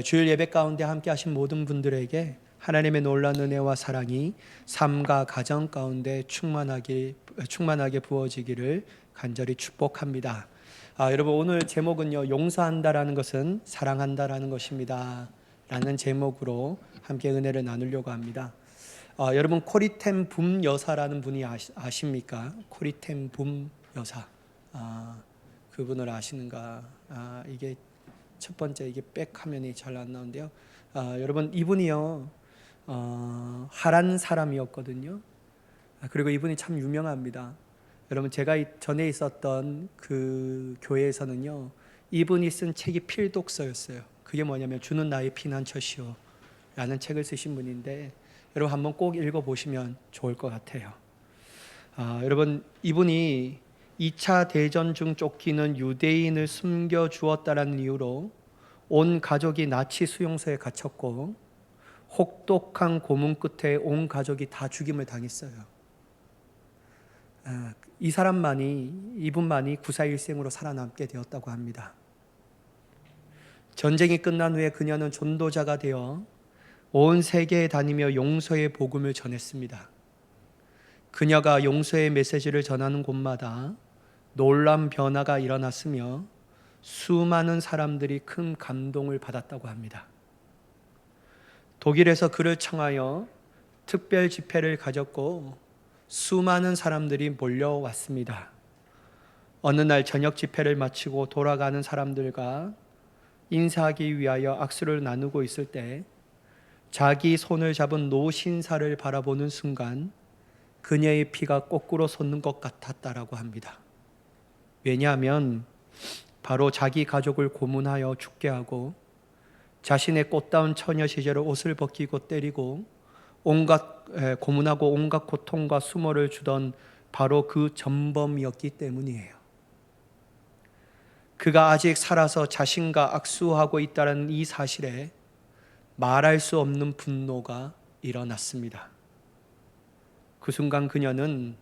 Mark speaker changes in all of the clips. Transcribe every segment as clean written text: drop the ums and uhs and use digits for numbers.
Speaker 1: 주일 예배 가운데 함께 하신 모든 분들에게 하나님의 놀라운 은혜와 사랑이 삶과 가정 가운데 충만하게 부어지기를 간절히 축복합니다. 여러분, 오늘 제목은요, 용서한다라는 것은 사랑한다라는 것입니다 라는 제목으로 함께 은혜를 나누려고 합니다. 여러분, 코리텐 붐 여사라는 분이 아십니까? 코리텐 붐 여사. 그분을 아시는가? 이게 첫 번째, 이게 백 화면이 잘 안 나오는데요. 여러분, 이분이요, 하란 사람이었거든요. 그리고 이분이 참 유명합니다. 여러분, 제가 전에 있었던 그 교회에서는요, 이분이 쓴 책이 필독서였어요. 그게 뭐냐면 주는 나의 피난처시오 라는 책을 쓰신 분인데, 여러분 한번 꼭 읽어보시면 좋을 것 같아요. 여러분, 이분이 2차 대전 중 쫓기는 유대인을 숨겨주었다라는 이유로 온 가족이 나치 수용소에 갇혔고, 혹독한 고문 끝에 온 가족이 다 죽임을 당했어요. 이분만이 구사일생으로 살아남게 되었다고 합니다. 전쟁이 끝난 후에 그녀는 전도자가 되어 온 세계에 다니며 용서의 복음을 전했습니다. 그녀가 용서의 메시지를 전하는 곳마다 놀라운 변화가 일어났으며 수많은 사람들이 큰 감동을 받았다고 합니다. 독일에서 그를 청하여 특별 집회를 가졌고 수많은 사람들이 몰려왔습니다. 어느 날 저녁 집회를 마치고 돌아가는 사람들과 인사하기 위하여 악수를 나누고 있을 때 자기 손을 잡은 노신사를 바라보는 순간 그녀의 피가 거꾸로 솟는 것 같았다라고 합니다. 왜냐하면 바로 자기 가족을 고문하여 죽게 하고 자신의 꽃다운 처녀 시절의 옷을 벗기고 때리고 고문하고 온갖 고통과 수모를 주던 바로 그 전범이었기 때문이에요. 그가 아직 살아서 자신과 악수하고 있다는 이 사실에 말할 수 없는 분노가 일어났습니다. 그 순간 그녀는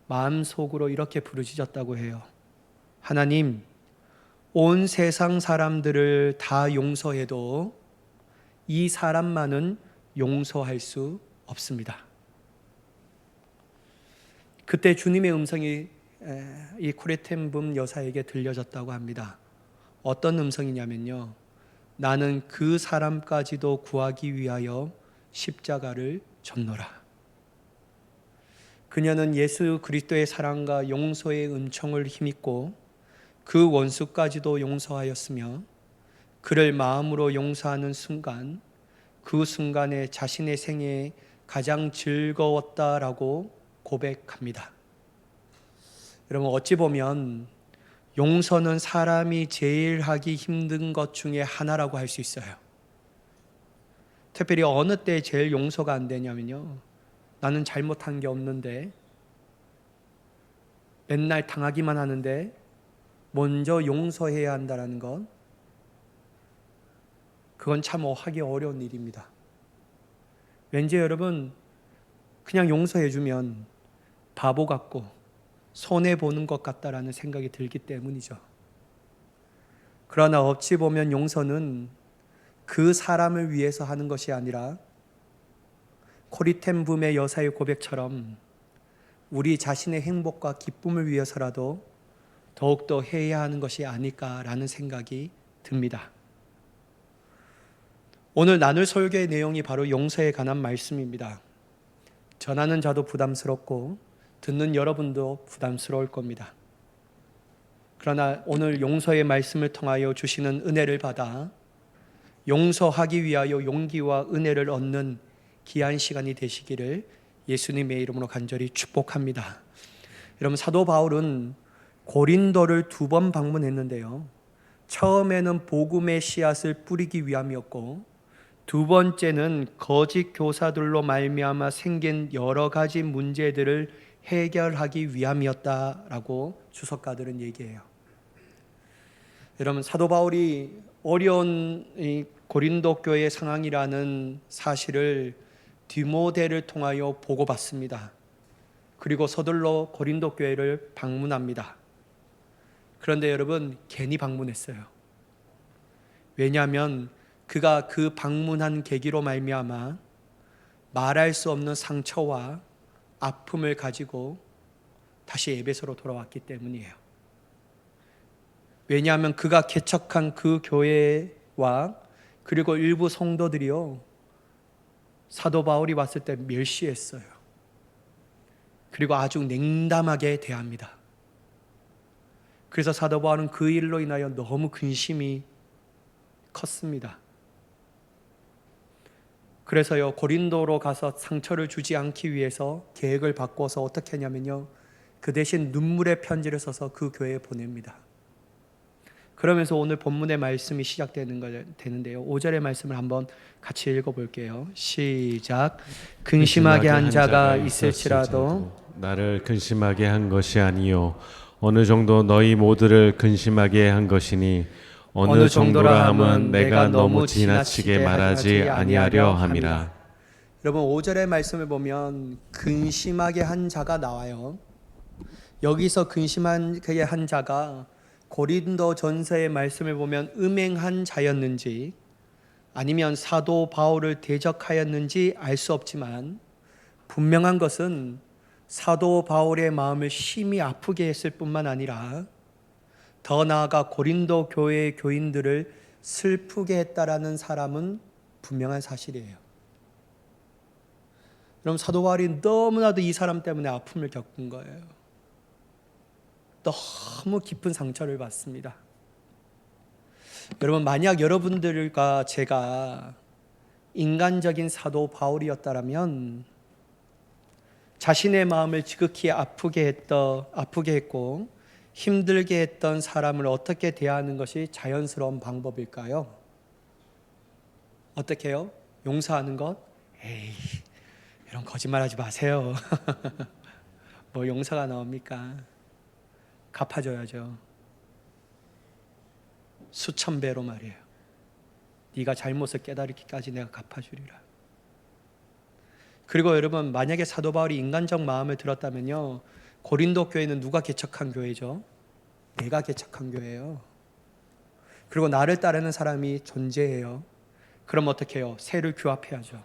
Speaker 1: 마음속으로 이렇게 부르짖었다고 해요. 하나님, 온 세상 사람들을 다 용서해도 이 사람만은 용서할 수 없습니다. 그때 주님의 음성이 이 코리텐 붐 여사에게 들려졌다고 합니다. 어떤 음성이냐면요, 나는 그 사람까지도 구하기 위하여 십자가를 졌노라. 그녀는 예수 그리스도의 사랑과 용서의 은총을 힘입고 그 원수까지도 용서하였으며, 그를 마음으로 용서하는 순간, 그 순간에 자신의 생애에 가장 즐거웠다라고 고백합니다. 여러분, 어찌 보면 용서는 사람이 제일 하기 힘든 것 중에 하나라고 할 수 있어요. 특별히 어느 때 제일 용서가 안 되냐면요, 나는 잘못한 게 없는데 맨날 당하기만 하는데 먼저 용서해야 한다는 것, 그건 참 하기 어려운 일입니다. 왠지 여러분, 그냥 용서해주면 바보 같고 손해보는 것 같다라는 생각이 들기 때문이죠. 그러나 어찌 보면 용서는 그 사람을 위해서 하는 것이 아니라 코리텐 붐의 여사의 고백처럼 우리 자신의 행복과 기쁨을 위해서라도 더욱더 해야 하는 것이 아닐까라는 생각이 듭니다. 오늘 나눌 설교의 내용이 바로 용서에 관한 말씀입니다. 전하는 자도 부담스럽고 듣는 여러분도 부담스러울 겁니다. 그러나 오늘 용서의 말씀을 통하여 주시는 은혜를 받아 용서하기 위하여 용기와 은혜를 얻는 귀한 시간이 되시기를 예수님의 이름으로 간절히 축복합니다. 여러분, 사도 바울은 고린도를 2번 방문했는데요, 처음에는 복음의 씨앗을 뿌리기 위함이었고, 두 번째는 거짓 교사들로 말미암아 생긴 여러 가지 문제들을 해결하기 위함이었다라고 주석가들은 얘기해요. 여러분, 사도 바울이 어려운 고린도 교회의 상황이라는 사실을 디모데를 통하여 보고받습니다. 그리고 서둘러 고린도 교회를 방문합니다. 그런데 여러분, 괜히 방문했어요. 왜냐하면 그가 그 방문한 계기로 말미암아 말할 수 없는 상처와 아픔을 가지고 다시 에베소로 돌아왔기 때문이에요. 왜냐하면 그가 개척한 그 교회와 그리고 일부 성도들이요, 사도 바울이 왔을 때 멸시했어요. 그리고 아주 냉담하게 대합니다. 그래서 사도 바울은 그 일로 인하여 너무 근심이 컸습니다. 그래서요, 고린도로 가서 상처를 주지 않기 위해서 계획을 바꿔서 어떻게 하냐면요, 그 대신 눈물의 편지를 써서 그 교회에 보냅니다. 그러면서 오늘 본문의 말씀이 되는데요. 5절의 말씀을 한번 같이 읽어볼게요. 시작. 근심하게 한 자가 있을지라도
Speaker 2: 나를 근심하게 한 것이 아니요 어느 정도 너희 모두를 근심하게 한 것이니 어느 정도라 함은 내가 너무 지나치게 말하지 아니하려 함이라.
Speaker 1: 여러분 5절의 말씀을 보면 근심하게 한 자가 나와요. 여기서 근심하게 한 자가 고린도 전서의 말씀을 보면 음행한 자였는지 아니면 사도 바울을 대적하였는지 알 수 없지만 분명한 것은 사도 바울의 마음을 심히 아프게 했을 뿐만 아니라 더 나아가 고린도 교회의 교인들을 슬프게 했다라는 사람은 분명한 사실이에요. 그럼 사도 바울이 너무나도 이 사람 때문에 아픔을 겪은 거예요. 너무 깊은 상처를 받습니다. 여러분, 만약 여러분들과 제가 인간적인 사도 바울이었다면 자신의 마음을 지극히 아프게 했고 힘들게 했던 사람을 어떻게 대하는 것이 자연스러운 방법일까요? 어떻게 해요? 용서하는 것? 에이, 이런 거짓말하지 마세요. 뭐 용서가 나옵니까? 갚아줘야죠. 수천 배로 말이에요. 네가 잘못을 깨달기까지 내가 갚아주리라. 그리고 여러분, 만약에 사도 바울이 인간적 마음을 들었다면요, 고린도 교회는 누가 개척한 교회죠? 내가 개척한 교회예요. 그리고 나를 따르는 사람이 존재해요. 그럼 어떻게 해요? 새를 규합해야죠.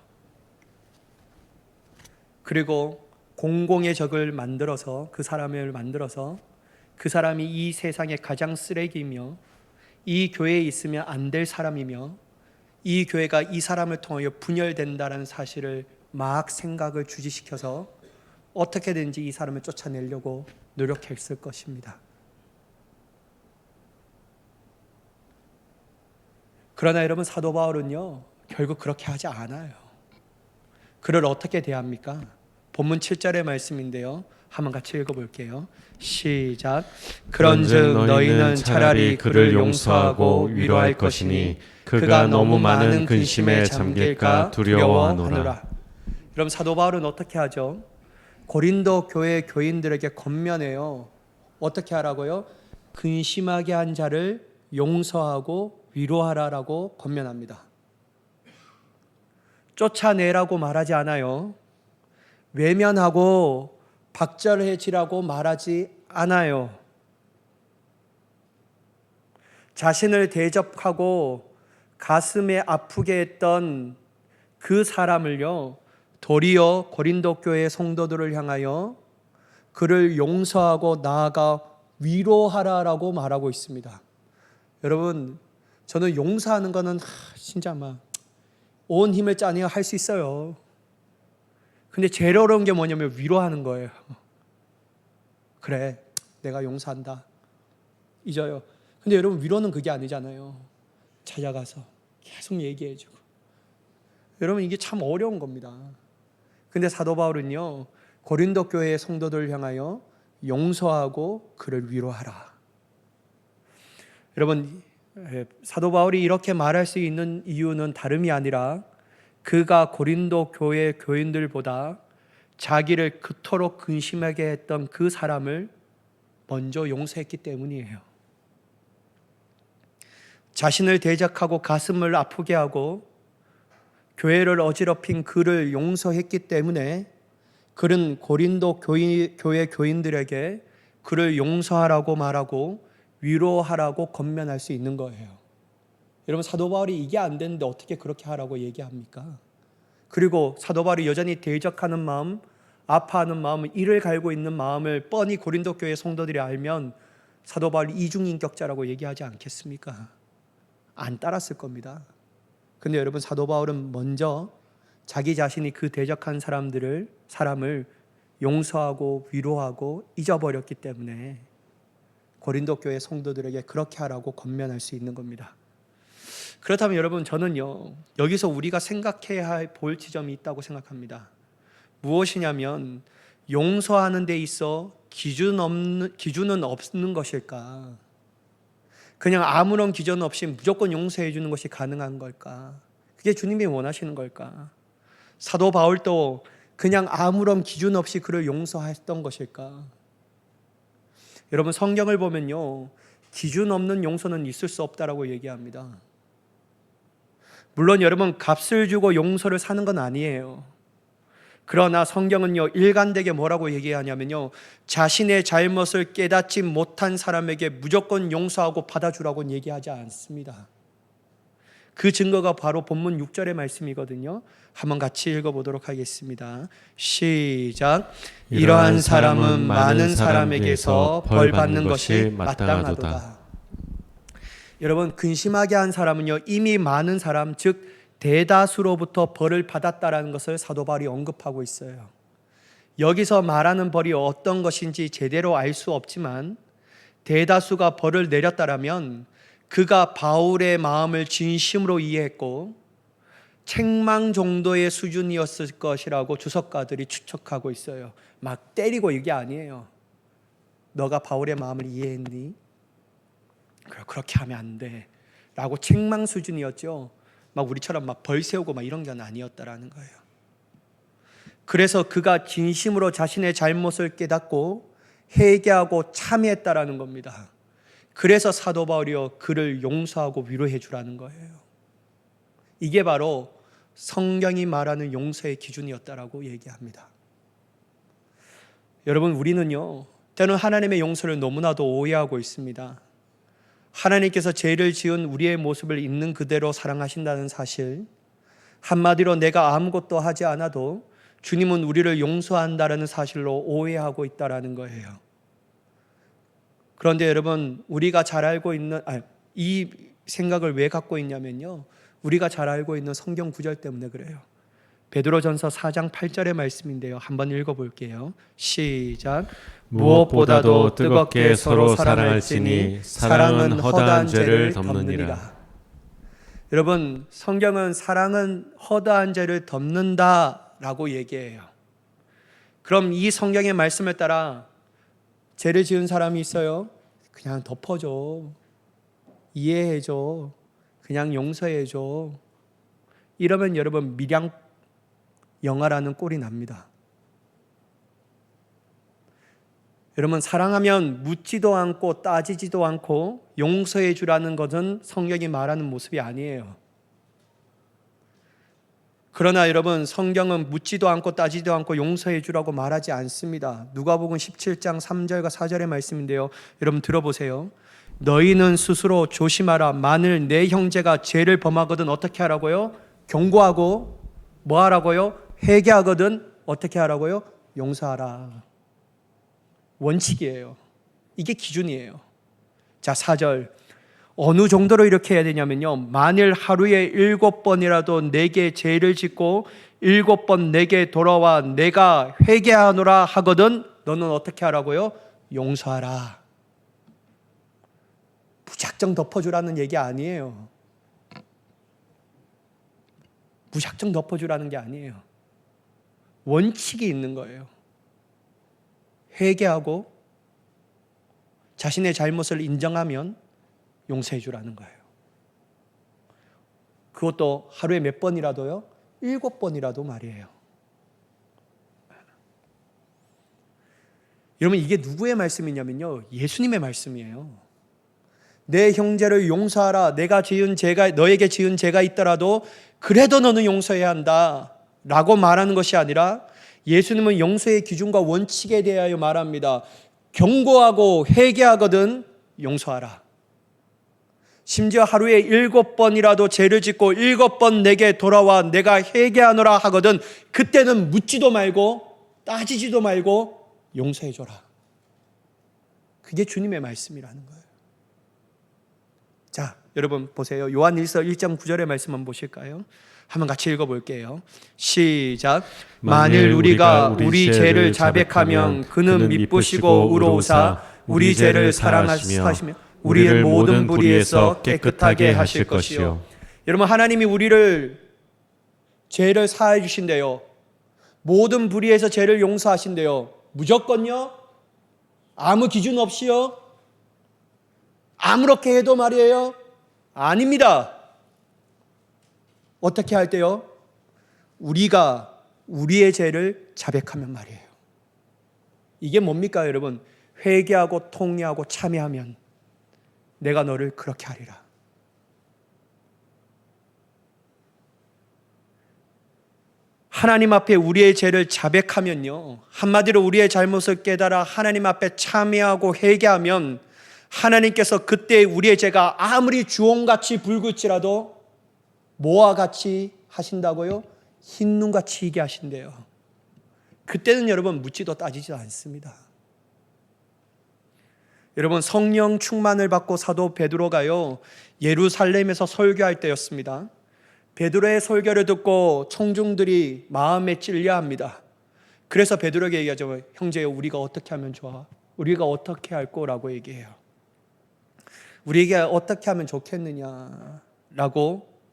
Speaker 1: 그리고 공공의 적을 만들어서 그 사람이 이 세상의 가장 쓰레기이며 이 교회에 있으면 안 될 사람이며 이 교회가 이 사람을 통하여 분열된다는 사실을 막 생각을 주지시켜서 어떻게든지 이 사람을 쫓아내려고 노력했을 것입니다. 그러나 여러분, 사도 바울은요 결국 그렇게 하지 않아요. 그를 어떻게 대합니까? 본문 7절의 말씀인데요, 한번 같이 읽어볼게요. 시작. 그런즉 너희는 차라리 그를 용서하고 위로할 것이니 그가 너무 많은 근심에 잠길까 두려워하노라. 여러분, 사도 바울은 어떻게 하죠? 고린도 교회 교인들에게 권면해요. 어떻게 하라고요? 근심하게 한 자를 용서하고 위로하라라고 권면합니다. 쫓아내라고 말하지 않아요. 외면하고 박절해지라고 말하지 않아요. 자신을 대접하고 가슴에 아프게 했던 그 사람을요, 도리어 고린도 교회 성도들을 향하여 그를 용서하고 나아가 위로하라라고 말하고 있습니다. 여러분, 저는 용서하는 거는 진짜 막 온 힘을 짜내야 할 수 있어요. 근데 제일 어려운 게 뭐냐면 위로하는 거예요. 그래, 내가 용서한다, 잊어요. 근데 여러분, 위로는 그게 아니잖아요. 찾아가서 계속 얘기해주고. 여러분, 이게 참 어려운 겁니다. 근데 사도 바울은요, 고린도 교회의 성도들을 향하여 용서하고 그를 위로하라. 여러분, 사도 바울이 이렇게 말할 수 있는 이유는 다름이 아니라 그가 고린도 교회 교인들보다 자기를 그토록 근심하게 했던 그 사람을 먼저 용서했기 때문이에요. 자신을 대적하고 가슴을 아프게 하고 교회를 어지럽힌 그를 용서했기 때문에 그는 고린도 교회 교인들에게 그를 용서하라고 말하고 위로하라고 권면할 수 있는 거예요. 여러분 사도 바울이 이게 안 되는데 어떻게 그렇게 하라고 얘기합니까? 그리고 사도 바울이 여전히 대적하는 마음, 아파하는 마음, 이를 갈고 있는 마음을 뻔히 고린도 교회 성도들이 알면 사도 바울이 이중인격자라고 얘기하지 않겠습니까? 안 따랐을 겁니다. 근데 여러분 사도 바울은 먼저 자기 자신이 그 대적한 사람을 용서하고 위로하고 잊어버렸기 때문에 고린도 교회 성도들에게 그렇게 하라고 권면할 수 있는 겁니다. 그렇다면 여러분 저는요 여기서 우리가 생각해야 볼 지점이 있다고 생각합니다. 무엇이냐면 용서하는 데 있어 기준은 없는 것일까? 그냥 아무런 기준 없이 무조건 용서해 주는 것이 가능한 걸까? 그게 주님이 원하시는 걸까? 사도 바울도 그냥 아무런 기준 없이 그를 용서했던 것일까? 여러분 성경을 보면요 기준 없는 용서는 있을 수 없다라고 얘기합니다. 물론 여러분 값을 주고 용서를 사는 건 아니에요. 그러나 성경은요 일관되게 뭐라고 얘기하냐면요 자신의 잘못을 깨닫지 못한 사람에게 무조건 용서하고 받아주라고 얘기하지 않습니다. 그 증거가 바로 본문 6절의 말씀이거든요. 한번 같이 읽어보도록 하겠습니다. 시작. 이러한 사람은 많은 사람에게서 벌 받는 것이 마땅하도다. 여러분 근심하게 한 사람은요 이미 많은 사람 즉 대다수로부터 벌을 받았다라는 것을 사도 바울이 언급하고 있어요. 여기서 말하는 벌이 어떤 것인지 제대로 알 수 없지만 대다수가 벌을 내렸다라면 그가 바울의 마음을 진심으로 이해했고 책망 정도의 수준이었을 것이라고 주석가들이 추측하고 있어요. 막 때리고 이게 아니에요. 너가 바울의 마음을 이해했니? 그렇게 하면 안 돼 라고 책망 수준이었죠. 막 우리처럼 막 벌 세우고 막 이런 건 아니었다라는 거예요. 그래서 그가 진심으로 자신의 잘못을 깨닫고 회개하고 참회했다라는 겁니다. 그래서 사도 바울이요 그를 용서하고 위로해 주라는 거예요. 이게 바로 성경이 말하는 용서의 기준이었다라고 얘기합니다. 여러분 우리는요 때로는 하나님의 용서를 너무나도 오해하고 있습니다. 하나님께서 죄를 지은 우리의 모습을 있는 그대로 사랑하신다는 사실, 한마디로 내가 아무것도 하지 않아도 주님은 우리를 용서한다는 사실로 오해하고 있다는 거예요. 그런데 여러분 우리가 잘 알고 있는 이 생각을 왜 갖고 있냐면요 우리가 잘 알고 있는 성경 구절 때문에 그래요. 베드로전서 4장 8절의 말씀인데요. 한번 읽어볼게요. 시작.
Speaker 2: 무엇보다도 뜨겁게 서로 사랑할지니 사랑은 허다한 죄를 덮느니라.
Speaker 1: 여러분 성경은 사랑은 허다한 죄를 덮는다라고 얘기해요. 그럼 이 성경의 말씀을 따라 죄를 지은 사람이 있어요? 그냥 덮어줘, 이해해줘, 그냥 용서해줘. 이러면 여러분 밀양 영화라는 꼴이 납니다. 여러분 사랑하면 묻지도 않고 따지지도 않고 용서해 주라는 것은 성경이 말하는 모습이 아니에요. 그러나 여러분 성경은 묻지도 않고 따지도 않고 용서해 주라고 말하지 않습니다. 누가복음 17장 3절과 4절의 말씀인데요. 여러분 들어보세요. 너희는 스스로 조심하라. 만일 내 형제가 죄를 범하거든 어떻게 하라고요? 경고하고 뭐 하라고요? 회개하거든 어떻게 하라고요? 용서하라. 원칙이에요. 이게 기준이에요. 자 4절 어느 정도로 이렇게 해야 되냐면요 만일 하루에 7번이라도 내게 죄를 짓고 7번 내게 돌아와 내가 회개하노라 하거든 너는 어떻게 하라고요? 용서하라. 무작정 덮어주라는 얘기 아니에요. 무작정 덮어주라는 게 아니에요. 원칙이 있는 거예요. 회개하고 자신의 잘못을 인정하면 용서해 주라는 거예요. 그것도 하루에 몇 번이라도요? 7번이라도 말이에요. 여러분 이게 누구의 말씀이냐면요 예수님의 말씀이에요. 내 형제를 용서하라. 내가 지은 죄가 너에게 지은 죄가 있더라도 그래도 너는 용서해야 한다 라고 말하는 것이 아니라 예수님은 용서의 기준과 원칙에 대하여 말합니다. 경고하고 회개하거든 용서하라. 심지어 하루에 7번이라도 죄를 짓고 7번 내게 돌아와 내가 회개하노라 하거든 그때는 묻지도 말고 따지지도 말고 용서해줘라. 그게 주님의 말씀이라는 거예요. 자, 여러분 보세요. 요한일서 1장 9절의 말씀 한번 보실까요? 한번 같이 읽어볼게요. 시작. 만일 우리가 우리 죄를 자백하면 그는 미쁘시고 의로우사 우리 죄를 사랑하시며 우리를 모든 불의에서 깨끗하게 하실 것이요. 여러분 하나님이 우리를 죄를 사해 주신대요. 모든 불의에서 죄를 용서하신대요. 무조건요? 아무 기준 없이요? 아무렇게 해도 말이에요? 아닙니다. 어떻게 할 때요? 우리가 우리의 죄를 자백하면 말이에요. 이게 뭡니까 여러분? 회개하고 통회하고 참회하면 내가 너를 그렇게 하리라. 하나님 앞에 우리의 죄를 자백하면요, 한마디로 우리의 잘못을 깨달아 하나님 앞에 참회하고 회개하면 하나님께서 그때 우리의 죄가 아무리 주홍같이 붉을지라도 뭐와 같이 하신다고요? 흰눈같이 희게 하신대요. 그때는 여러분 묻지도 따지지도 않습니다. 여러분 성령 충만을 받고 사도 베드로가요 예루살렘에서 설교할 때였습니다. 베드로의 설교를 듣고 청중들이 마음에 찔려합니다. 그래서 베드로에게 얘기하죠. 형제요, 우리가 어떻게 하면 좋아? 우리가 어떻게 할 거라고 얘기해요. 우리에게 어떻게 하면 좋겠느냐라고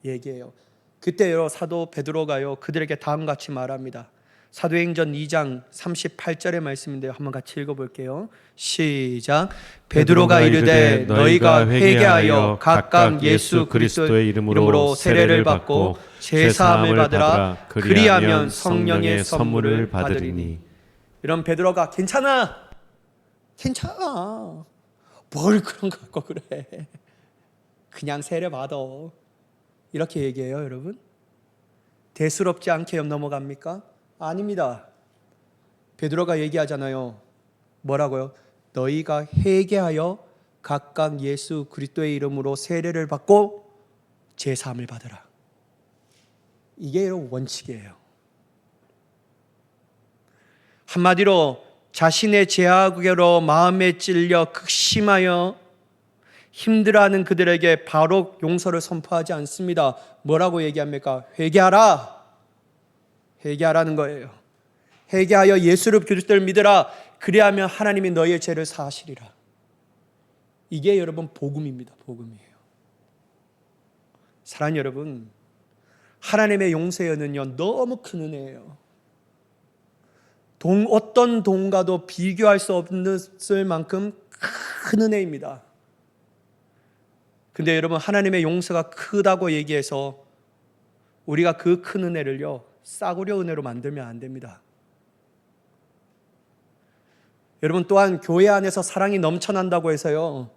Speaker 1: 얘기해요. 그때요 사도 베드로가요 그들에게 다음같이 말합니다. 사도행전 2장 38절의 말씀인데요. 한번 같이 읽어볼게요. 시작. 베드로가 이르되 너희가 회개하여 각각 예수 그리스도의 이름으로 세례를 받고 제사함을 받으라. 그리하면 성령의 선물을 받으리니. 이런 베드로가 괜찮아. 뭘 그런 거 갖고 그래. 그냥 세례 받아. 이렇게 얘기해요 여러분. 대수롭지 않게 넘어갑니까? 아닙니다. 베드로가 얘기하잖아요. 뭐라고요? 너희가 회개하여 각각 예수 그리스도의 이름으로 세례를 받고 제사함을 받으라. 이게 원칙이에요. 한마디로 자신의 죄악으로 마음에 찔려 극심하여 힘들어하는 그들에게 바로 용서를 선포하지 않습니다. 뭐라고 얘기합니까? 회개하라. 회개하라는 거예요. 회개하여 예수를 그리스도를 믿으라. 그리하면 하나님이 너희의 죄를 사하시리라. 이게 여러분 복음입니다. 복음이에요. 사랑하는 여러분, 하나님의 용서의 은은요 너무 큰 은혜예요. 어떤 돈과도 비교할 수 없을 만큼 큰 은혜입니다. 근데 여러분 하나님의 용서가 크다고 얘기해서 우리가 그 큰 은혜를요 싸구려 은혜로 만들면 안 됩니다. 여러분 또한 교회 안에서 사랑이 넘쳐난다고 해서요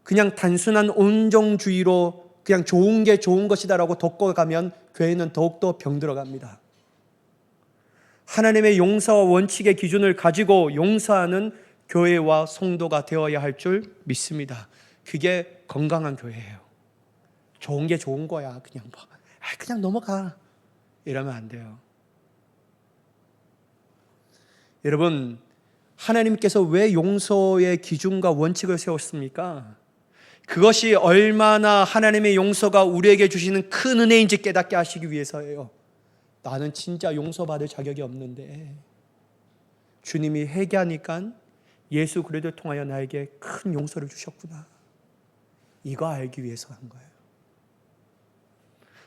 Speaker 1: 그냥 단순한 온정주의로 그냥 좋은 게 좋은 것이다라고 덮어가면 교회는 더욱더 병들어갑니다. 하나님의 용서와 원칙의 기준을 가지고 용서하는 교회와 성도가 되어야 할 줄 믿습니다. 그게 건강한 교회예요. 좋은 게 좋은 거야. 그냥 넘어가. 이러면 안 돼요. 여러분, 하나님께서 왜 용서의 기준과 원칙을 세웠습니까? 그것이 얼마나 하나님의 용서가 우리에게 주시는 큰 은혜인지 깨닫게 하시기 위해서예요. 나는 진짜 용서받을 자격이 없는데 주님이 회개하니까 예수 그리스도를 통하여 나에게 큰 용서를 주셨구나. 이거 알기 위해서 한 거예요.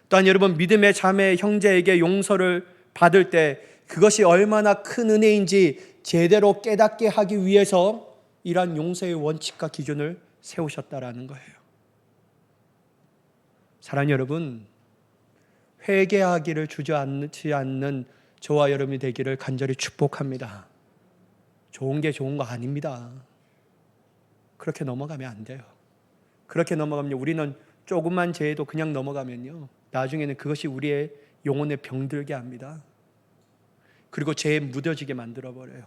Speaker 1: 또한 여러분 믿음의 자매 형제에게 용서를 받을 때 그것이 얼마나 큰 은혜인지 제대로 깨닫게 하기 위해서 이러한 용서의 원칙과 기준을 세우셨다라는 거예요. 사랑하는 여러분, 회개하기를 주저앉지 않는 저와 여러분이 되기를 간절히 축복합니다. 좋은 게 좋은 거 아닙니다. 그렇게 넘어가면 안 돼요. 그렇게 넘어가면 우리는 조금만 죄해도 그냥 넘어가면요 나중에는 그것이 우리의 영혼에 병들게 합니다. 그리고 죄에 묻어지게 만들어버려요.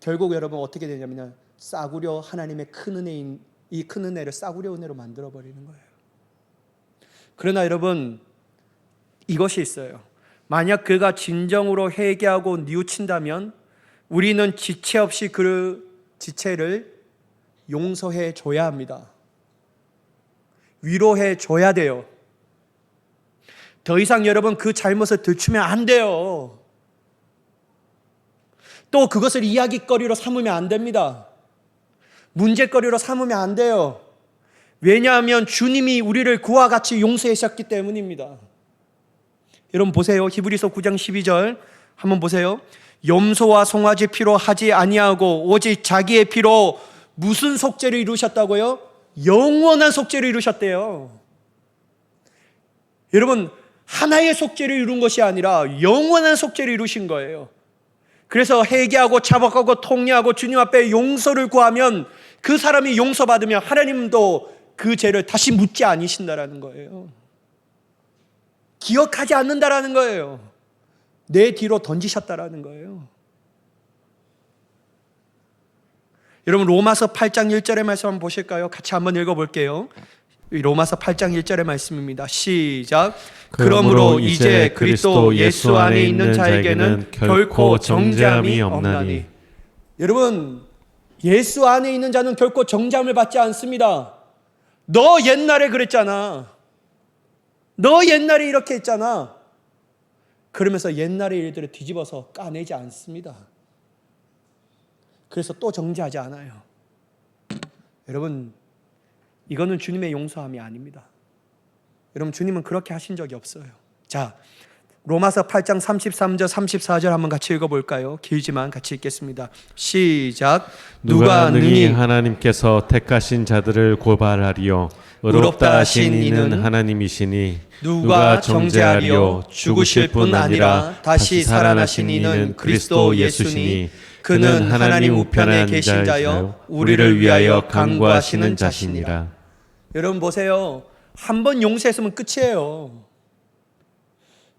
Speaker 1: 결국 여러분 어떻게 되냐면 싸구려 하나님의 큰 은혜인 이 큰 은혜를 싸구려 은혜로 만들어버리는 거예요. 그러나 여러분, 이것이 있어요. 만약 그가 진정으로 회개하고 뉘우친다면 우리는 지체 없이 그 지체를 용서해 줘야 합니다. 위로해 줘야 돼요. 더 이상 여러분 그 잘못을 들추면 안 돼요. 또 그것을 이야기거리로 삼으면 안 됩니다. 문제거리로 삼으면 안 돼요. 왜냐하면 주님이 우리를 그와 같이 용서하셨기 때문입니다. 여러분 보세요. 히브리서 9장 12절 한번 보세요. 염소와 송아지 피로 하지 아니하고 오직 자기의 피로 무슨 속죄를 이루셨다고요? 영원한 속죄를 이루셨대요. 여러분, 하나의 속죄를 이룬 것이 아니라 영원한 속죄를 이루신 거예요. 그래서 회개하고 자복하고 통회하고 주님 앞에 용서를 구하면 그 사람이 용서받으면 하나님도 그 죄를 다시 묻지 않으신다라는 거예요. 기억하지 않는다라는 거예요. 내 뒤로 던지셨다라는 거예요. 여러분 로마서 8장 1절의 말씀 한번 보실까요? 같이 한번 읽어볼게요. 로마서 8장 1절의 말씀입니다. 시작. 그러므로 이제 그리스도 예수 안에 있는 자에게는 결코 정죄함이 없나니. 여러분, 예수 안에 있는 자는 결코 정죄함을 받지 않습니다. 너 옛날에 그랬잖아. 너 옛날에 이렇게 했잖아. 그러면서 옛날의 일들을 뒤집어서 까내지 않습니다. 그래서 또 정죄하지 않아요. 여러분, 이거는 주님의 용서함이 아닙니다. 여러분, 주님은 그렇게 하신 적이 없어요. 자, 로마서 8장 33절 34절 한번 같이 읽어볼까요? 길지만 같이 읽겠습니다. 시작.
Speaker 2: 누가 능히 하나님께서 택하신 자들을 고발하리요? 의롭다 하신 이는 하나님이시니 누가 정죄하리요? 죽으실 뿐 아니라 다시 살아나신 이는 그리스도 예수시니 그는 하나님 우편에 계신 자여 우리를 위하여 간구하시는 자시니라.
Speaker 1: 여러분 보세요. 한 번 용서했으면 끝이에요.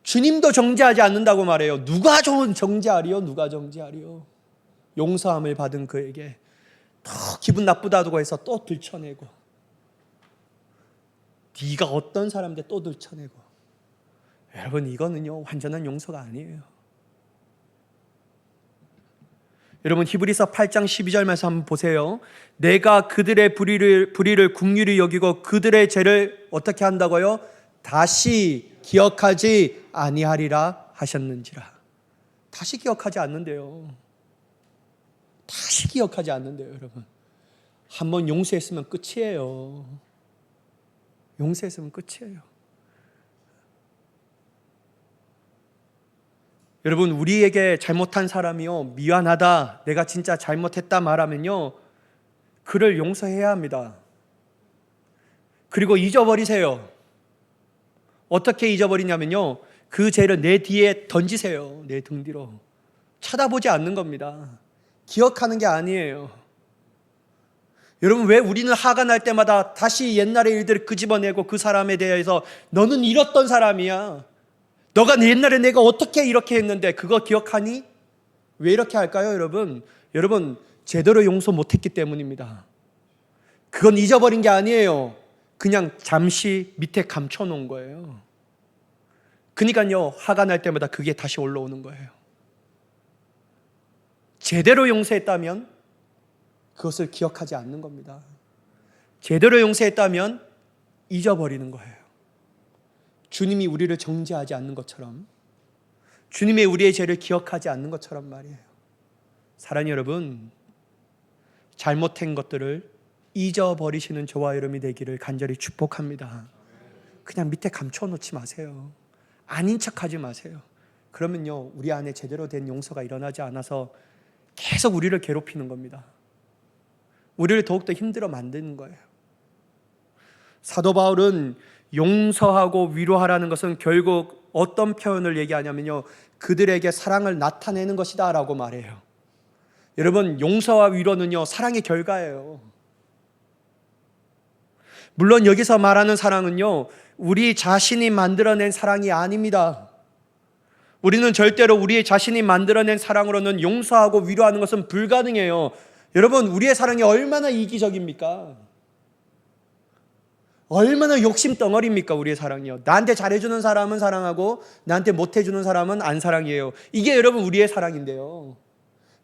Speaker 1: 주님도 정죄하지 않는다고 말해요. 누가 정죄하리요? 누가 정죄하리요? 용서함을 받은 그에게 더 기분 나쁘다고 해서 또 들춰내고, 네가 어떤 사람인데 또 들춰내고. 여러분, 이거는요 완전한 용서가 아니에요. 여러분 히브리서 8장 12절 말씀 한번 보세요. 내가 그들의 불의를 긍휼히 여기고 그들의 죄를 어떻게 한다고요? 다시 기억하지 아니하리라 하셨는지라. 다시 기억하지 않는데요. 다시 기억하지 않는데요, 여러분. 한번 용서했으면 끝이에요. 용서했으면 끝이에요. 여러분, 우리에게 잘못한 사람이요, 미안하다, 내가 진짜 잘못했다 말하면요, 그를 용서해야 합니다. 그리고 잊어버리세요. 어떻게 잊어버리냐면요, 그 죄를 내 뒤에 던지세요. 내 등 뒤로. 쳐다보지 않는 겁니다. 기억하는 게 아니에요. 여러분, 왜 우리는 화가 날 때마다 다시 옛날의 일들을 끄집어내고 그 사람에 대해서 너는 이랬던 사람이야, 너가 옛날에 내가 어떻게 이렇게 했는데 그거 기억하니? 왜 이렇게 할까요, 여러분? 여러분, 제대로 용서 못했기 때문입니다. 그건 잊어버린 게 아니에요. 그냥 잠시 밑에 감춰놓은 거예요. 그러니까요, 화가 날 때마다 그게 다시 올라오는 거예요. 제대로 용서했다면 그것을 기억하지 않는 겁니다. 제대로 용서했다면 잊어버리는 거예요. 주님이 우리를 정죄하지 않는 것처럼, 주님이 우리의 죄를 기억하지 않는 것처럼 말이에요. 사랑하는 여러분, 잘못한 것들을 잊어버리시는 저와 여러분이 되기를 간절히 축복합니다. 그냥 밑에 감춰놓지 마세요. 아닌 척하지 마세요. 그러면요, 우리 안에 제대로 된 용서가 일어나지 않아서 계속 우리를 괴롭히는 겁니다. 우리를 더욱더 힘들어 만드는 거예요. 사도 바울은 용서하고 위로하라는 것은 결국 어떤 표현을 얘기하냐면요, 그들에게 사랑을 나타내는 것이다 라고 말해요. 여러분, 용서와 위로는요, 사랑의 결과예요. 물론 여기서 말하는 사랑은요, 우리 자신이 만들어낸 사랑이 아닙니다. 우리는 절대로 우리 자신이 만들어낸 사랑으로는 용서하고 위로하는 것은 불가능해요. 여러분, 우리의 사랑이 얼마나 이기적입니까? 얼마나 욕심 덩어리입니까, 우리의 사랑이요. 나한테 잘해주는 사람은 사랑하고 나한테 못해주는 사람은 안 사랑이에요. 이게 여러분 우리의 사랑인데요.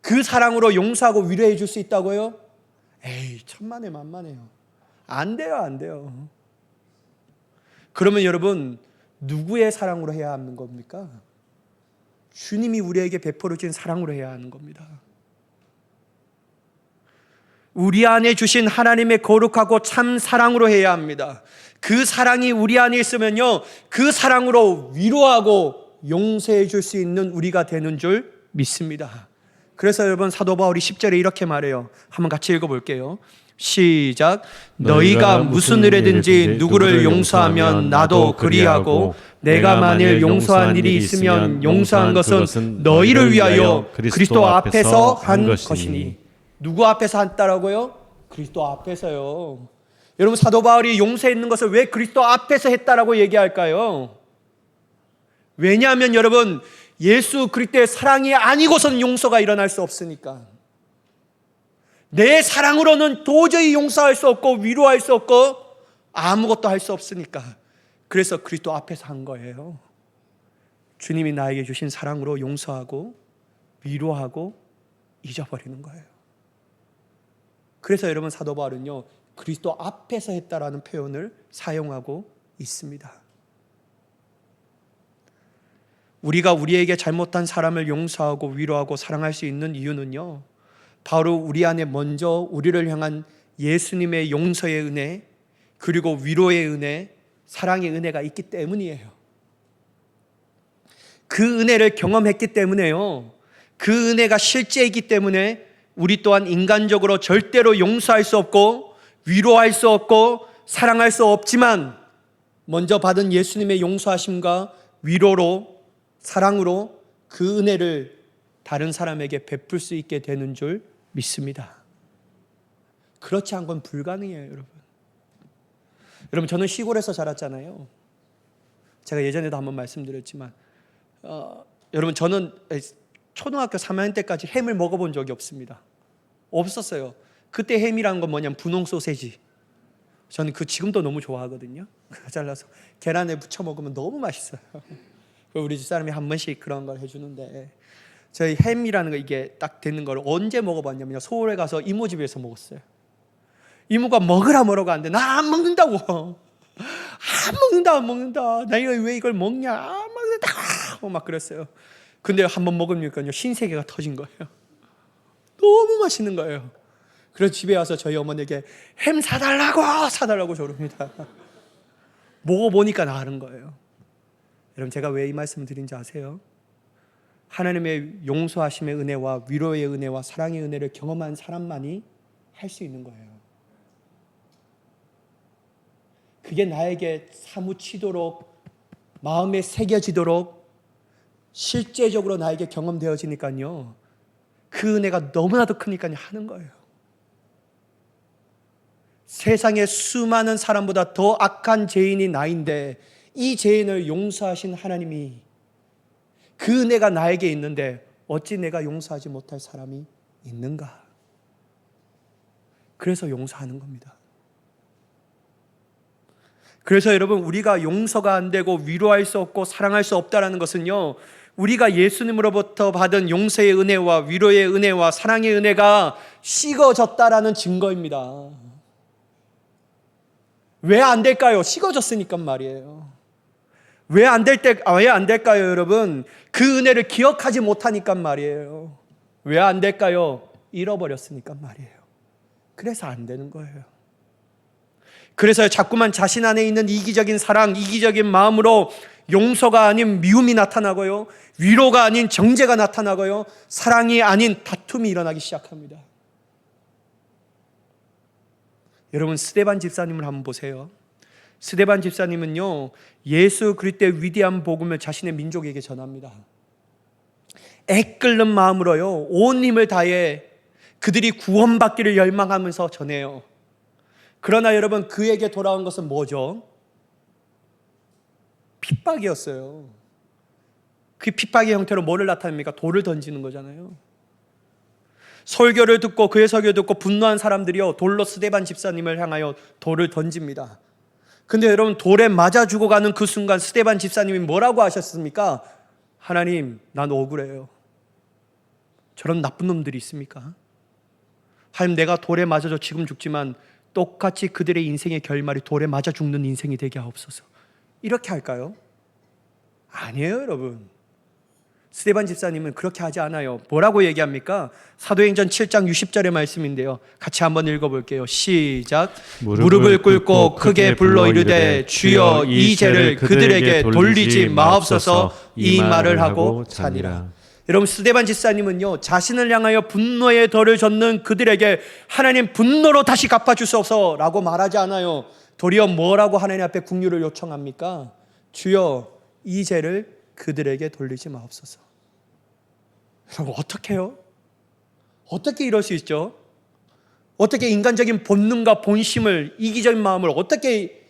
Speaker 1: 그 사랑으로 용서하고 위로해 줄 수 있다고요? 에이, 천만에 만만해요. 안 돼요, 안 돼요. 그러면 여러분 누구의 사랑으로 해야 하는 겁니까? 주님이 우리에게 베풀어 주신 사랑으로 해야 하는 겁니다. 우리 안에 주신 하나님의 거룩하고 참 사랑으로 해야 합니다. 그 사랑이 우리 안에 있으면요, 그 사랑으로 위로하고 용서해 줄 수 있는 우리가 되는 줄 믿습니다. 그래서 여러분 사도 바울이 10절에 이렇게 말해요. 한번 같이 읽어볼게요. 시작. 너희가 무슨 일이든지 누구를 용서하면 나도 그리하고 내가 만일 용서한 일이 있으면 용서한 것은 너희를 위하여 그리스도 앞에서 한 것이니. 누구 앞에서 했다라고요? 그리스도 앞에서요. 여러분 사도 바울이 용서했는 것을 왜 그리스도 앞에서 했다라고 얘기할까요? 왜냐하면 여러분 예수 그리스도의 사랑이 아니고선 용서가 일어날 수 없으니까. 내 사랑으로는 도저히 용서할 수 없고 위로할 수 없고 아무것도 할 수 없으니까. 그래서 그리스도 앞에서 한 거예요. 주님이 나에게 주신 사랑으로 용서하고 위로하고 잊어버리는 거예요. 그래서 여러분 사도 바울은요, 그리스도 앞에서 했다라는 표현을 사용하고 있습니다. 우리가 우리에게 잘못한 사람을 용서하고 위로하고 사랑할 수 있는 이유는요, 바로 우리 안에 먼저 우리를 향한 예수님의 용서의 은혜, 그리고 위로의 은혜, 사랑의 은혜가 있기 때문이에요. 그 은혜를 경험했기 때문에요, 그 은혜가 실제이기 때문에 우리 또한 인간적으로 절대로 용서할 수 없고 위로할 수 없고 사랑할 수 없지만 먼저 받은 예수님의 용서하심과 위로로 사랑으로 그 은혜를 다른 사람에게 베풀 수 있게 되는 줄 믿습니다. 그렇지 않건 불가능해요, 여러분. 여러분 저는 시골에서 자랐잖아요. 제가 예전에도 한번 말씀드렸지만 여러분 저는 초등학교 3학년 때까지 햄을 먹어본 적이 없습니다. 없었어요. 그때 햄이라는 건 뭐냐면 분홍 소세지. 저는 그 지금도 너무 좋아하거든요. 잘라서 계란에 부쳐 먹으면 너무 맛있어요. 우리 집사람이 한 번씩 그런 걸 해주는데, 저희 햄이라는 거 이게 딱 되는 걸 언제 먹어봤냐면요, 서울에 가서 이모 집에서 먹었어요. 이모가 먹으라 뭐라고 하는데 나 안 먹는다고. 안 먹는다. 나 왜 이걸 먹냐, 안 먹는다 막 그랬어요. 근데 한번 먹으니까요 신세계가 터진 거예요. 너무 맛있는 거예요. 그래서 집에 와서 저희 어머니에게 햄 사달라고 조릅니다. 먹어보니까 나은 거예요. 여러분 제가 왜 이 말씀을 드린지 아세요? 하나님의 용서하심의 은혜와 위로의 은혜와 사랑의 은혜를 경험한 사람만이 할 수 있는 거예요. 그게 나에게 사무치도록 마음에 새겨지도록 실제적으로 나에게 경험되어지니까요, 그 은혜가 너무나도 크니까요 하는 거예요. 세상에 수많은 사람보다 더 악한 죄인이 나인데 이 죄인을 용서하신 하나님이, 그 은혜가 나에게 있는데 어찌 내가 용서하지 못할 사람이 있는가? 그래서 용서하는 겁니다. 그래서 여러분 우리가 용서가 안 되고 위로할 수 없고 사랑할 수 없다는 것은요, 우리가 예수님으로부터 받은 용서의 은혜와 위로의 은혜와 사랑의 은혜가 식어졌다라는 증거입니다. 왜 안 될까요? 식어졌으니까 말이에요. 왜 안 될까요, 여러분? 그 은혜를 기억하지 못하니까 말이에요. 왜 안 될까요? 잃어버렸으니까 말이에요. 그래서 안 되는 거예요. 그래서 자꾸만 자신 안에 있는 이기적인 사랑, 이기적인 마음으로 용서가 아닌 미움이 나타나고요, 위로가 아닌 정죄가 나타나고요, 사랑이 아닌 다툼이 일어나기 시작합니다. 여러분 스데반 집사님을 한번 보세요. 스데반 집사님은요, 예수 그리스도의 위대한 복음을 자신의 민족에게 전합니다. 애끓는 마음으로요, 온 힘을 다해 그들이 구원받기를 열망하면서 전해요. 그러나 여러분 그에게 돌아온 것은 뭐죠? 핍박이었어요. 그 핍박의 형태로 뭐를 나타냅니까? 돌을 던지는 거잖아요. 설교를 듣고 그의 설교를 듣고 분노한 사람들이요, 돌로 스데반 집사님을 향하여 돌을 던집니다. 근데 여러분, 돌에 맞아 죽어가는 그 순간 스데반 집사님이 뭐라고 하셨습니까? 하나님, 난 억울해요. 저런 나쁜 놈들이 있습니까? 하나님, 내가 돌에 맞아서 지금 죽지만 똑같이 그들의 인생의 결말이 돌에 맞아 죽는 인생이 되게 하옵소서. 이렇게 할까요? 아니에요, 여러분. 스데반 집사님은 그렇게 하지 않아요. 뭐라고 얘기합니까? 사도행전 7장 60절의 말씀인데요. 같이 한번 읽어볼게요. 시작. 무릎을 꿇고 크게 불러 이르되 주여 이 죄를 그들에게 돌리지 마옵소서. 이 말을 하고 자니라. 여러분, 스데반 집사님은요, 자신을 향하여 분노의 덜을 젓는 그들에게 하나님, 분노로 다시 갚아주소서라고 말하지 않아요. 도리어 뭐라고 하나님 앞에 긍휼을 요청합니까? 주여 이 죄를 그들에게 돌리지 마옵소서. 여러분, 어떻게 해요? 어떻게 이럴 수 있죠? 어떻게 인간적인 본능과 본심을, 이기적인 마음을 어떻게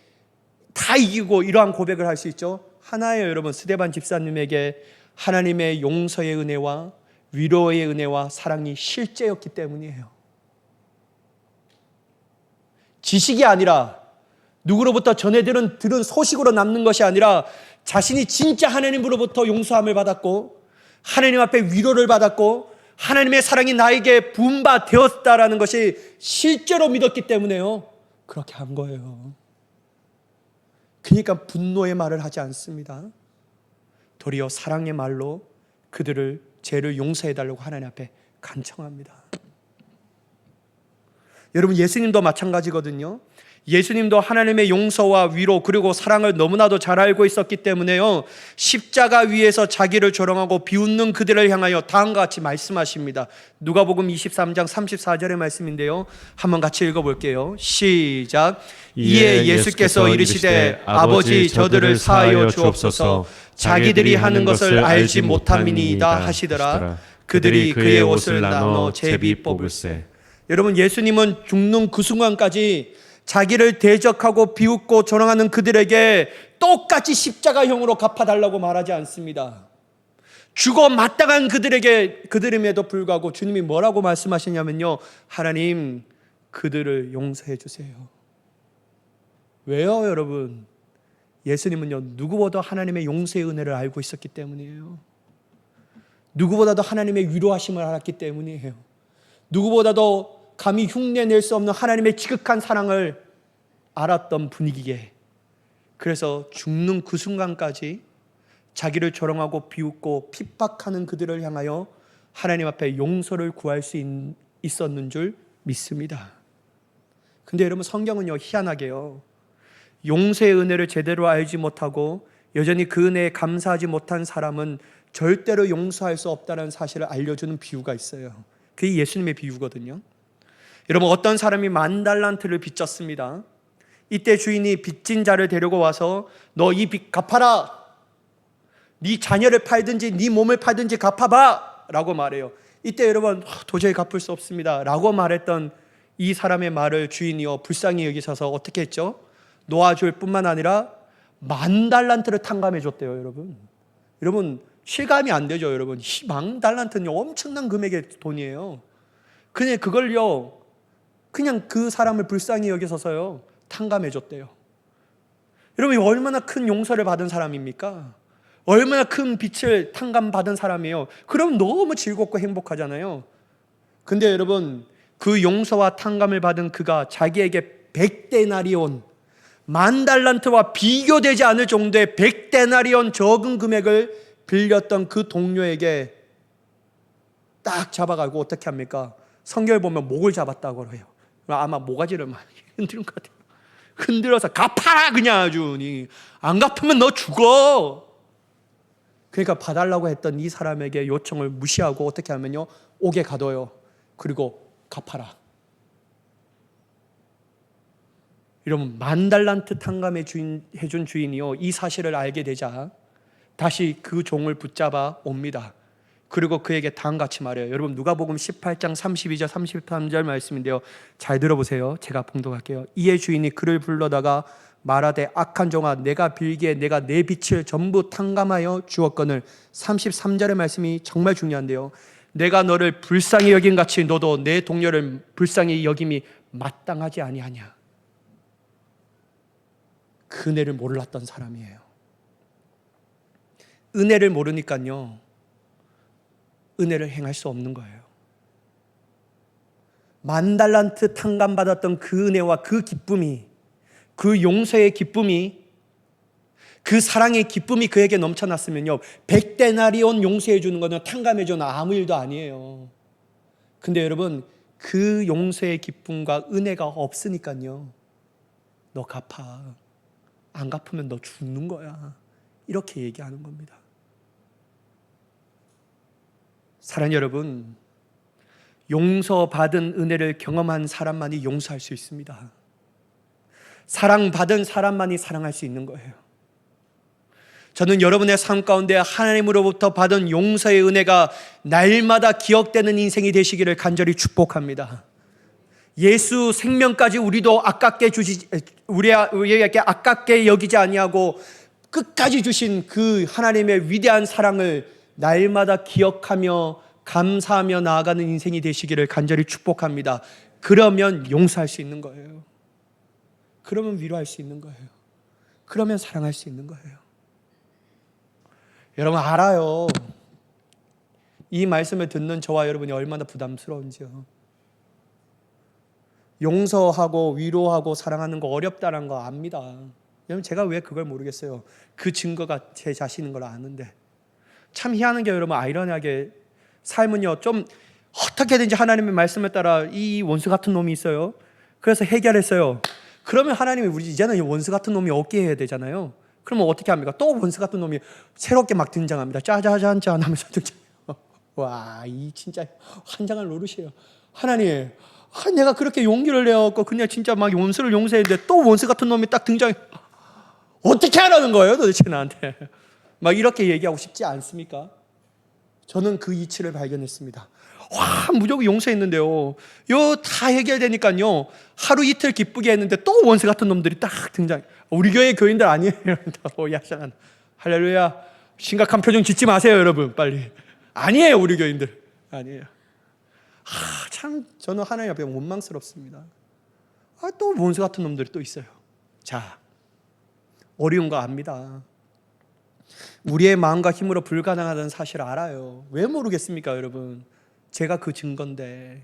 Speaker 1: 다 이기고 이러한 고백을 할 수 있죠? 하나예요, 여러분. 스데반 집사님에게 하나님의 용서의 은혜와 위로의 은혜와 사랑이 실제였기 때문이에요. 지식이 아니라, 누구로부터 전해 들은 소식으로 남는 것이 아니라 자신이 진짜 하나님으로부터 용서함을 받았고 하나님 앞에 위로를 받았고 하나님의 사랑이 나에게 부음받았다라는 것이 실제로 믿었기 때문에요, 그렇게 한 거예요. 그러니까 분노의 말을 하지 않습니다. 도리어 사랑의 말로 그들을, 죄를 용서해달라고 하나님 앞에 간청합니다. 여러분, 예수님도 마찬가지거든요. 예수님도 하나님의 용서와 위로 그리고 사랑을 너무나도 잘 알고 있었기 때문에요, 십자가 위에서 자기를 조롱하고 비웃는 그들을 향하여 다음과 같이 말씀하십니다. 누가복음 23장 34절의 말씀인데요, 한번 같이 읽어볼게요. 시작. 이에 예수께서 이르시되 아버지, 저들을 사하여 주옵소서. 자기들이 하는 것을 알지 못함이니이다 하시더라. 그들이 그의 옷을 나눠 제비 뽑을세. 여러분, 예수님은 죽는 그 순간까지 자기를 대적하고 비웃고 조롱하는 그들에게 똑같이 십자가형으로 갚아달라고 말하지 않습니다. 죽어 마땅한 그들임에도 불구하고 주님이 뭐라고 말씀하시냐면요, 하나님, 그들을 용서해 주세요. 왜요, 여러분? 예수님은요, 누구보다 하나님의 용서의 은혜를 알고 있었기 때문이에요. 누구보다도 하나님의 위로하심을 알았기 때문이에요. 누구보다도 감히 흉내낼 수 없는 하나님의 지극한 사랑을 알았던 분위기에, 그래서 죽는 그 순간까지 자기를 조롱하고 비웃고 핍박하는 그들을 향하여 하나님 앞에 용서를 구할 수 있었는 줄 믿습니다. 근데 여러분, 성경은요, 희한하게요, 용서의 은혜를 제대로 알지 못하고 여전히 그 은혜에 감사하지 못한 사람은 절대로 용서할 수 없다는 사실을 알려주는 비유가 있어요. 그게 예수님의 비유거든요. 여러분, 어떤 사람이 10,000달란트를 빚졌습니다. 이때 주인이 빚진 자를 데리고 와서 너 이 빚 갚아라. 네 자녀를 팔든지 네 몸을 팔든지 갚아봐 라고 말해요. 이때 여러분, 도저히 갚을 수 없습니다 라고 말했던 이 사람의 말을 주인이요, 불쌍히 여기셔서 어떻게 했죠? 놓아줄 뿐만 아니라 10,000달란트를 탕감해 줬대요. 여러분, 실감이 안 되죠. 여러분, 10,000달란트는 엄청난 금액의 돈이에요. 그냥 그걸요, 그냥 그 사람을 불쌍히 여기서서요, 탕감해 줬대요. 여러분, 얼마나 큰 용서를 받은 사람입니까? 얼마나 큰 빚을 탕감받은 사람이에요. 그럼 너무 즐겁고 행복하잖아요. 근데 여러분, 그 용서와 탕감을 받은 그가 자기에게 100데나리온, 10,000달란트와 비교되지 않을 정도의 100데나리온 적은 금액을 빌렸던 그 동료에게 딱 잡아가고 어떻게 합니까? 성경을 보면 목을 잡았다고 해요. 아마 모가지를 많이 흔드는 것 같아요. 흔들어서 갚아라, 그냥 아주. 안 갚으면 너 죽어. 그러니까 봐달라고 했던 이 사람에게 요청을 무시하고 어떻게 하면요, 옥에 가둬요. 그리고 갚아라. 여러분, 10,000달란트 탕감해 해준 주인이요, 이 사실을 알게 되자 다시 그 종을 붙잡아 옵니다. 그리고 그에게 다음같이 말해요. 여러분, 누가복음 18장 32절 33절 말씀인데요, 잘 들어보세요. 제가 봉독할게요. 이에 주인이 그를 불러다가 말하되 악한 종아, 내가 빌기에 내가 내 빚을 전부 탕감하여 주었거늘. 33절의 말씀이 정말 중요한데요, 내가 너를 불쌍히 여긴 같이 너도 내 동료를 불쌍히 여김이 마땅하지 아니하냐. 그 은혜를 몰랐던 사람이에요. 은혜를 모르니까요, 은혜를 행할 수 없는 거예요. 10,000달란트 탕감받았던 그 은혜와 그 기쁨이, 그 용서의 기쁨이, 그 사랑의 기쁨이 그에게 넘쳐났으면요, 100데나리온 용서해 주는 거는 탕감해 주는 아무 일도 아니에요. 근데 여러분, 그 용서의 기쁨과 은혜가 없으니까요, 너 갚아. 안 갚으면 너 죽는 거야. 이렇게 얘기하는 겁니다. 사랑하는 여러분, 용서받은 은혜를 경험한 사람만이 용서할 수 있습니다. 사랑받은 사람만이 사랑할 수 있는 거예요. 저는 여러분의 삶 가운데 하나님으로부터 받은 용서의 은혜가 날마다 기억되는 인생이 되시기를 간절히 축복합니다. 예수 생명까지 우리도 우리에게 아깝게 여기지 아니하고 끝까지 주신 그 하나님의 위대한 사랑을 날마다 기억하며 감사하며 나아가는 인생이 되시기를 간절히 축복합니다. 그러면 용서할 수 있는 거예요. 그러면 위로할 수 있는 거예요. 그러면 사랑할 수 있는 거예요. 여러분 알아요. 이 말씀을 듣는 저와 여러분이 얼마나 부담스러운지요. 용서하고 위로하고 사랑하는 거 어렵다는 거 압니다. 여러분 제가 왜 그걸 모르겠어요. 그 증거가 제 자신인 걸 아는데. 참 희한한 게 여러분, 아이러니하게 삶은요, 좀 어떻게든지 하나님의 말씀에 따라 이 원수 같은 놈이 있어요. 그래서 해결했어요. 그러면 하나님이 우리 이제는 이 원수 같은 놈이 없게 해야 되잖아요. 그러면 어떻게 합니까? 또 원수 같은 놈이 새롭게 막 등장합니다. 짜자잔짠 하면서 등장. 와, 이 진짜 환장할 노릇이에요. 하나님, 내가 그렇게 용기를 내었고 그냥 진짜 막 원수를 용서했는데 또 원수 같은 놈이 딱 등장해. 어떻게 하라는 거예요, 도대체 나한테? 막 이렇게 얘기하고 싶지 않습니까? 저는 그 이치를 발견했습니다. 와, 무조건 용서했는데요, 요 다 해결되니까요, 하루 이틀 기쁘게 했는데 또 원수 같은 놈들이 딱 등장해. 우리 교회 교인들 아니에요. 할렐루야. 심각한 표정 짓지 마세요, 여러분. 빨리. 아니에요, 우리 교인들. 아니에요. 참 저는 하나님 앞에 원망스럽습니다. 또 원수 같은 놈들이 또 있어요. 자, 어려운 거 압니다. 우리의 마음과 힘으로 불가능하다는 사실을 알아요. 왜 모르겠습니까, 여러분? 제가 그 증거인데.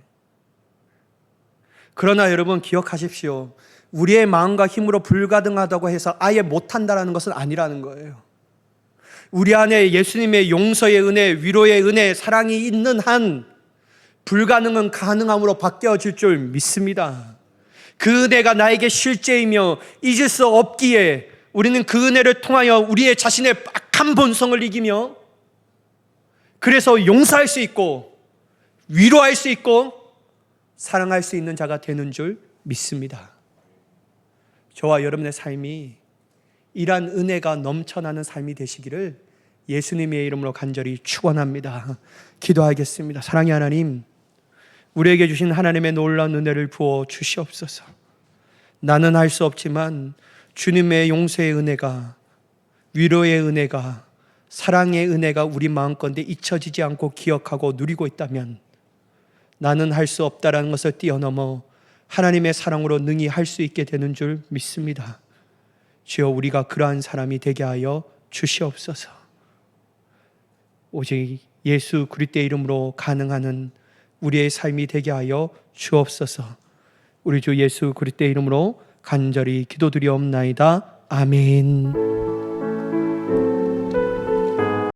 Speaker 1: 그러나 여러분 기억하십시오. 우리의 마음과 힘으로 불가능하다고 해서 아예 못한다는 것은 아니라는 거예요. 우리 안에 예수님의 용서의 은혜, 위로의 은혜, 사랑이 있는 한 불가능은 가능함으로 바뀌어질 줄 믿습니다. 그 은혜가 나에게 실제이며 잊을 수 없기에 우리는 그 은혜를 통하여 우리의 자신의 악한 본성을 이기며, 그래서 용서할 수 있고 위로할 수 있고 사랑할 수 있는 자가 되는 줄 믿습니다. 저와 여러분의 삶이 이러한 은혜가 넘쳐나는 삶이 되시기를 예수님의 이름으로 간절히 축원합니다. 기도하겠습니다. 사랑의 하나님, 우리에게 주신 하나님의 놀라운 은혜를 부어 주시옵소서. 나는 할 수 없지만 주님의 용서의 은혜가, 위로의 은혜가, 사랑의 은혜가 우리 마음가운데 잊혀지지 않고 기억하고 누리고 있다면 나는 할 수 없다라는 것을 뛰어넘어 하나님의 사랑으로 능히 할 수 있게 되는 줄 믿습니다. 주여, 우리가 그러한 사람이 되게 하여 주시옵소서. 오직 예수 그리스도의 이름으로 가능하는 우리의 삶이 되게 하여 주옵소서. 우리 주 예수 그리스도의 이름으로 간절히 기도드리옵나이다. 아멘.